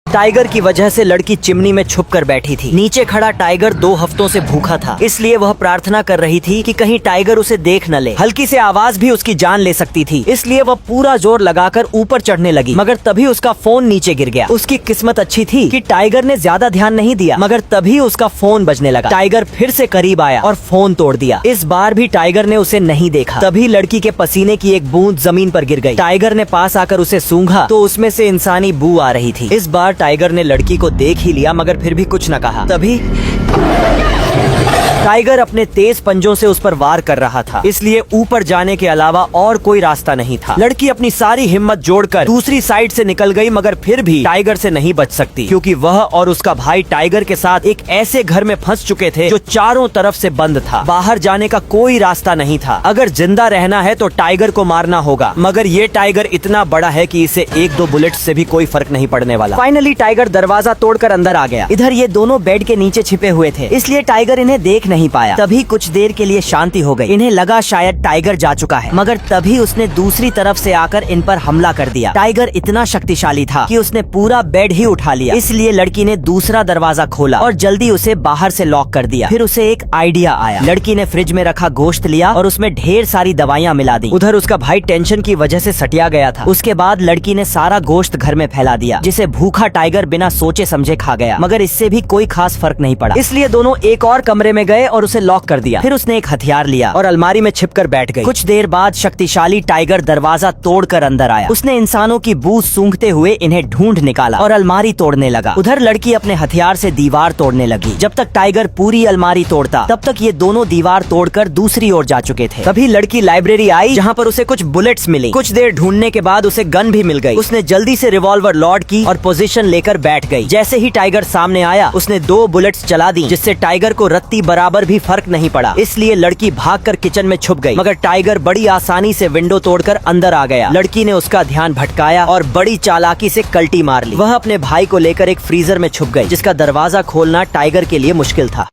Tiger की वजह से लड़की चिमनी में छुप कर बैठी थी। नीचे खड़ा टाइगर 2 हफ्तों से भूखा था, इसलिए वह प्रार्थना कर रही थी कि कहीं टाइगर उसे देख न ले। हल्की से आवाज भी उसकी जान ले सकती थी, इसलिए वह पूरा जोर लगाकर ऊपर चढ़ने लगी, मगर तभी उसका फोन नीचे गिर गया। उसकी किस्मत अच्छी थी कि टाइगर ने ज्यादा ध्यान नहीं दिया, मगर तभी उसका फोन बजने लगा। टाइगर फिर से करीब आया और फोन तोड़ दिया। इस बार भी टाइगर ने उसे नहीं देखा। तभी लड़की के पसीने की एक बूंद जमीन पर गिर गई। टाइगर ने पास आकर उसे सूंघा तो उसमें से इंसानी बू आ रही थी। इस बार टाइगर ने लड़की को देख ही लिया, मगर फिर भी कुछ न कहा। तभी टाइगर अपने तेज पंजों से उस पर वार कर रहा था, इसलिए ऊपर जाने के अलावा और कोई रास्ता नहीं था। लड़की अपनी सारी हिम्मत जोड़कर दूसरी साइड से निकल गई, मगर फिर भी टाइगर से नहीं बच सकती, क्योंकि वह और उसका भाई टाइगर के साथ एक ऐसे घर में फंस चुके थे जो चारों तरफ से बंद था। बाहर जाने का कोई रास्ता नहीं था। अगर जिंदा रहना है तो टाइगर को मारना होगा, मगर ये टाइगर इतना बड़ा है कि इसे 1-2 बुलेट से भी कोई फर्क नहीं पड़ने वाला। फाइनली टाइगर दरवाजा तोड़कर अंदर आ गया। इधर ये दोनों बेड के नीचे छिपे हुए थे, इसलिए टाइगर इन्हें देख नहीं पाया। तभी कुछ देर के लिए शांति हो गई। इन्हें लगा शायद टाइगर जा चुका है, मगर तभी उसने दूसरी तरफ से आकर इन पर हमला कर दिया। टाइगर इतना शक्तिशाली था कि उसने पूरा बेड ही उठा लिया, इसलिए लड़की ने दूसरा दरवाजा खोला और जल्दी उसे बाहर से लॉक कर दिया। फिर उसे एक आइडिया आया। लड़की ने फ्रिज में रखा गोश्त लिया और उसमें ढेर सारी दवाइयाँ मिला दी। उधर उसका भाई टेंशन की वजह से सटिया गया था। उसके बाद लड़की ने सारा गोश्त घर में फैला दिया, जिसे भूखा टाइगर बिना सोचे समझे खा गया, मगर इससे भी कोई खास फर्क नहीं पड़ा। इसलिए दोनों एक और कमरे में गए और उसे लॉक कर दिया। फिर उसने एक हथियार लिया और अलमारी में छिपकर बैठ गई। कुछ देर बाद शक्तिशाली टाइगर दरवाजा तोड़कर अंदर आया। उसने इंसानों की बू सूंघते हुए इन्हें ढूंढ निकाला और अलमारी तोड़ने लगा। उधर लड़की अपने हथियार से दीवार तोड़ने लगी। जब तक टाइगर पूरी अलमारी तोड़ता, तब तक ये दोनों दीवार तोड़कर दूसरी ओर जा चुके थे। तभी लड़की लाइब्रेरी आई, जहाँ पर उसे कुछ बुलेट्स मिली। कुछ देर ढूंढने के बाद उसे गन भी मिल गई। उसने जल्दी से रिवॉल्वर लोड की और पोजीशन लेकर बैठ गई। जैसे ही टाइगर सामने आया, उसने 2 बुलेट्स चला दी, जिससे टाइगर को रत्ती बराबर भी फर्क नहीं पड़ा। इसलिए लड़की भागकर किचन में छुप गई, मगर टाइगर बड़ी आसानी से विंडो तोड़कर अंदर आ गया। लड़की ने उसका ध्यान भटकाया और बड़ी चालाकी से कल्टी मार ली। वह अपने भाई को लेकर एक फ्रीजर में छुप गई, जिसका दरवाजा खोलना टाइगर के लिए मुश्किल था।